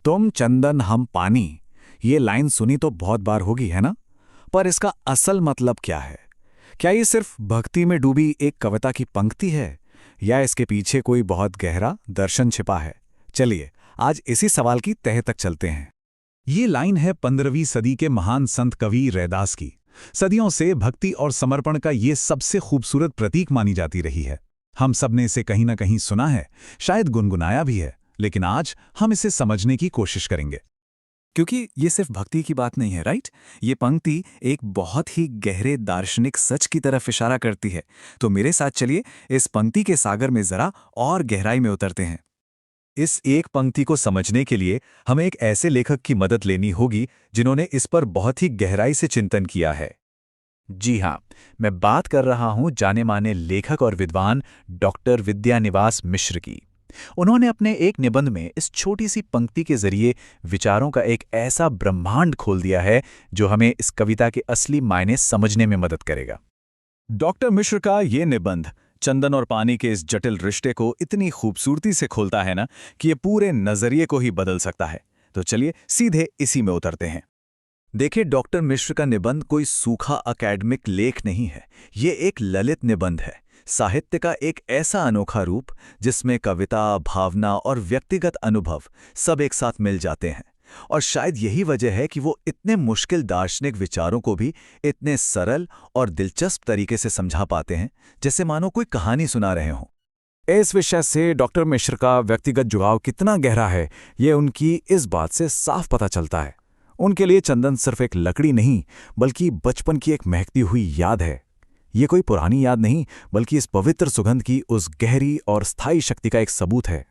तुम चंदन हम पानी, ये लाइन सुनी तो बहुत बार होगी है ना। पर इसका असल मतलब क्या है? क्या ये सिर्फ भक्ति में डूबी एक कविता की पंक्ति है, या इसके पीछे कोई बहुत गहरा दर्शन छिपा है? चलिए आज इसी सवाल की तह तक चलते हैं। ये लाइन है 15वीं सदी के महान संत कवि रैदास की। सदियों से भक्ति और समर्पण का ये सबसे खूबसूरत प्रतीक मानी जाती रही है। हम सब ने इसे कहीं ना कहीं सुना है, शायद गुनगुनाया भी है, लेकिन आज हम इसे समझने की कोशिश करेंगे। क्योंकि ये सिर्फ भक्ति की बात नहीं है, राइट? ये पंक्ति एक बहुत ही गहरे दार्शनिक सच की तरफ इशारा करती है। तो मेरे साथ चलिए इस पंक्ति के सागर में जरा और गहराई में उतरते हैं। इस एक पंक्ति को समझने के लिए हमें एक ऐसे लेखक की मदद लेनी होगी जिन्होंने इस पर बहुत ही गहराई से चिंतन किया है। जी हाँ, मैं बात कर रहा हूं जाने माने लेखक और विद्वान डॉक्टर विद्यानिवास मिश्र की। उन्होंने अपने एक निबंध में इस छोटी सी पंक्ति के जरिए विचारों का एक ऐसा ब्रह्मांड खोल दिया है जो हमें इस कविता के असली मायने समझने में मदद करेगा। डॉक्टर मिश्र का ये निबंध चंदन और पानी के इस जटिल रिश्ते को इतनी खूबसूरती से खोलता है ना कि ये पूरे नजरिए को ही बदल सकता है। तो चलिए सीधे इसी में उतरते हैं। देखिए, डॉक्टर मिश्र का निबंध कोई सूखा अकेडमिक लेख नहीं है। ये एक ललित निबंध है, साहित्य का एक ऐसा अनोखा रूप जिसमें कविता, भावना और व्यक्तिगत अनुभव सब एक साथ मिल जाते हैं। और शायद यही वजह है कि वो इतने मुश्किल दार्शनिक विचारों को भी इतने सरल और दिलचस्प तरीके से समझा पाते हैं, जैसे मानो कोई कहानी सुना रहे हों। इस विषय से डॉक्टर मिश्र का व्यक्तिगत जुड़ाव कितना गहरा है, ये उनकी इस बात से साफ पता चलता है। उनके लिए चंदन सिर्फ एक लकड़ी नहीं, बल्कि बचपन की एक महकती हुई याद है। ये कोई पुरानी याद नहीं, बल्कि इस पवित्र सुगंध की उस गहरी और स्थायी शक्ति का एक सबूत है।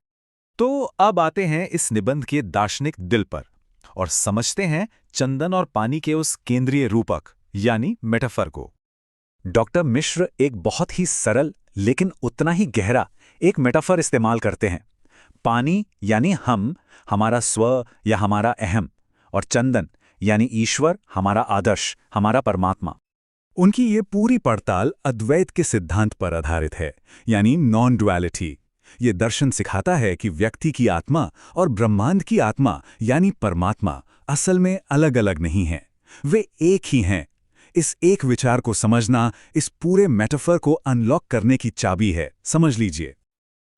तो अब आते हैं इस निबंध के दार्शनिक दिल पर और समझते हैं चंदन और पानी के उस केंद्रीय रूपक यानी मेटाफर को। डॉक्टर मिश्र एक बहुत ही सरल लेकिन उतना ही गहरा एक मेटाफर इस्तेमाल करते हैं। पानी यानी हम, हमारा स्व या हमारा अहम, और चंदन यानी ईश्वर, हमारा आदर्श, हमारा परमात्मा। उनकी ये पूरी पड़ताल अद्वैत के सिद्धांत पर आधारित है, यानी नॉन डुअलिटी। ये दर्शन सिखाता है कि व्यक्ति की आत्मा और ब्रह्मांड की आत्मा यानी परमात्मा असल में अलग अलग नहीं हैं, वे एक ही हैं। इस एक विचार को समझना इस पूरे मेटाफर को अनलॉक करने की चाबी है, समझ लीजिए।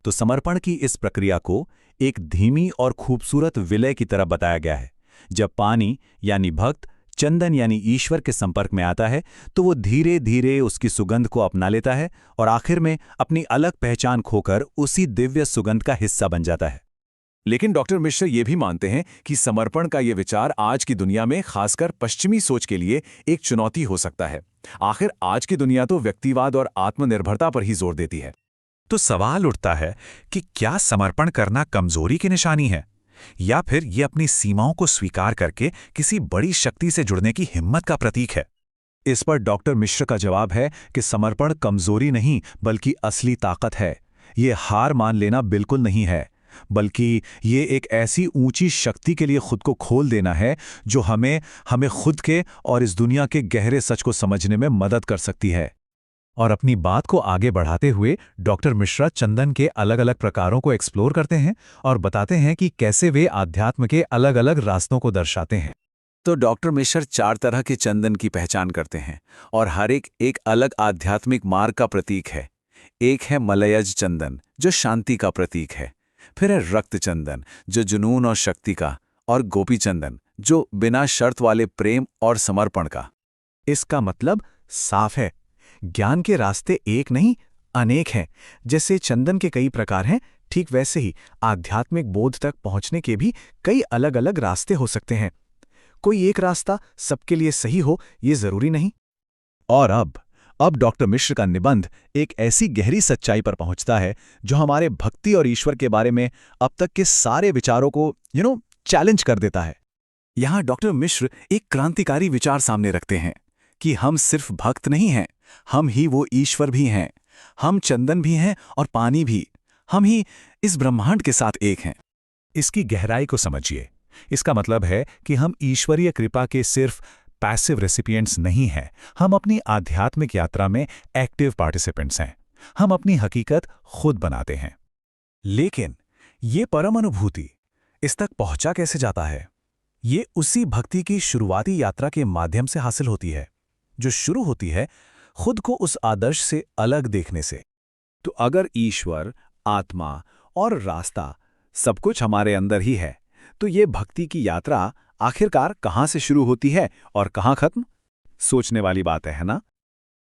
तो समर्पण की इस प्रक्रिया को एक धीमी और खूबसूरत विलय की तरह बताया गया है। जब पानी यानी भक्त चंदन यानी ईश्वर के संपर्क में आता है तो वो धीरे धीरे उसकी सुगंध को अपना लेता है और आखिर में अपनी अलग पहचान खोकर उसी दिव्य सुगंध का हिस्सा बन जाता है। लेकिन डॉक्टर मिश्र ये भी मानते हैं कि समर्पण का ये विचार आज की दुनिया में, खासकर पश्चिमी सोच के लिए, एक चुनौती हो सकता है। आखिर आज की दुनिया तो व्यक्तिवाद और आत्मनिर्भरता पर ही जोर देती है। तो सवाल उठता है कि क्या समर्पण करना कमजोरी की निशानी है, या फिर ये अपनी सीमाओं को स्वीकार करके किसी बड़ी शक्ति से जुड़ने की हिम्मत का प्रतीक है? इस पर डॉक्टर मिश्र का जवाब है कि समर्पण कमजोरी नहीं बल्कि असली ताकत है। ये हार मान लेना बिल्कुल नहीं है, बल्कि ये एक ऐसी ऊंची शक्ति के लिए खुद को खोल देना है जो हमें खुद के और इस दुनिया के गहरे सच को समझने में मदद कर सकती है। और अपनी बात को आगे बढ़ाते हुए डॉक्टर मिश्रा चंदन के अलग अलग प्रकारों को एक्सप्लोर करते हैं और बताते हैं कि कैसे वे आध्यात्म के अलग अलग रास्तों को दर्शाते हैं। तो डॉक्टर मिश्र 4 तरह के चंदन की पहचान करते हैं और हर एक अलग आध्यात्मिक मार्ग का प्रतीक है। एक है मलयज चंदन जो शांति का प्रतीक है, फिर है रक्त चंदन जो जुनून और शक्ति का, और गोपी चंदन जो बिना शर्त वाले प्रेम और समर्पण का। इसका मतलब साफ है, ज्ञान के रास्ते एक नहीं अनेक हैं। जैसे चंदन के कई प्रकार हैं, ठीक वैसे ही आध्यात्मिक बोध तक पहुंचने के भी कई अलग अलग रास्ते हो सकते हैं। कोई एक रास्ता सबके लिए सही हो ये जरूरी नहीं। और अब डॉक्टर मिश्र का निबंध एक ऐसी गहरी सच्चाई पर पहुंचता है जो हमारे भक्ति और ईश्वर के बारे में अब तक के सारे विचारों को चैलेंज कर देता है। यहां डॉक्टर मिश्र एक क्रांतिकारी विचार सामने रखते हैं कि हम सिर्फ भक्त नहीं हैं, हम ही वो ईश्वर भी हैं। हम चंदन भी हैं और पानी भी, हम ही इस ब्रह्मांड के साथ एक हैं। इसकी गहराई को समझिए। इसका मतलब है कि हम ईश्वरीय कृपा के सिर्फ पैसिव रेसिपिएंट्स नहीं हैं, हम अपनी आध्यात्मिक यात्रा में एक्टिव पार्टिसिपेंट्स हैं। हम अपनी हकीकत खुद बनाते हैं। लेकिन ये परम अनुभूति, इस तक पहुंचा कैसे जाता है? ये उसी भक्ति की शुरुआती यात्रा के माध्यम से हासिल होती है, जो शुरू होती है खुद को उस आदर्श से अलग देखने से। तो अगर ईश्वर, आत्मा और रास्ता सब कुछ हमारे अंदर ही है, तो ये भक्ति की यात्रा आखिरकार कहाँ से शुरू होती है और कहाँ खत्म? सोचने वाली बात है ना?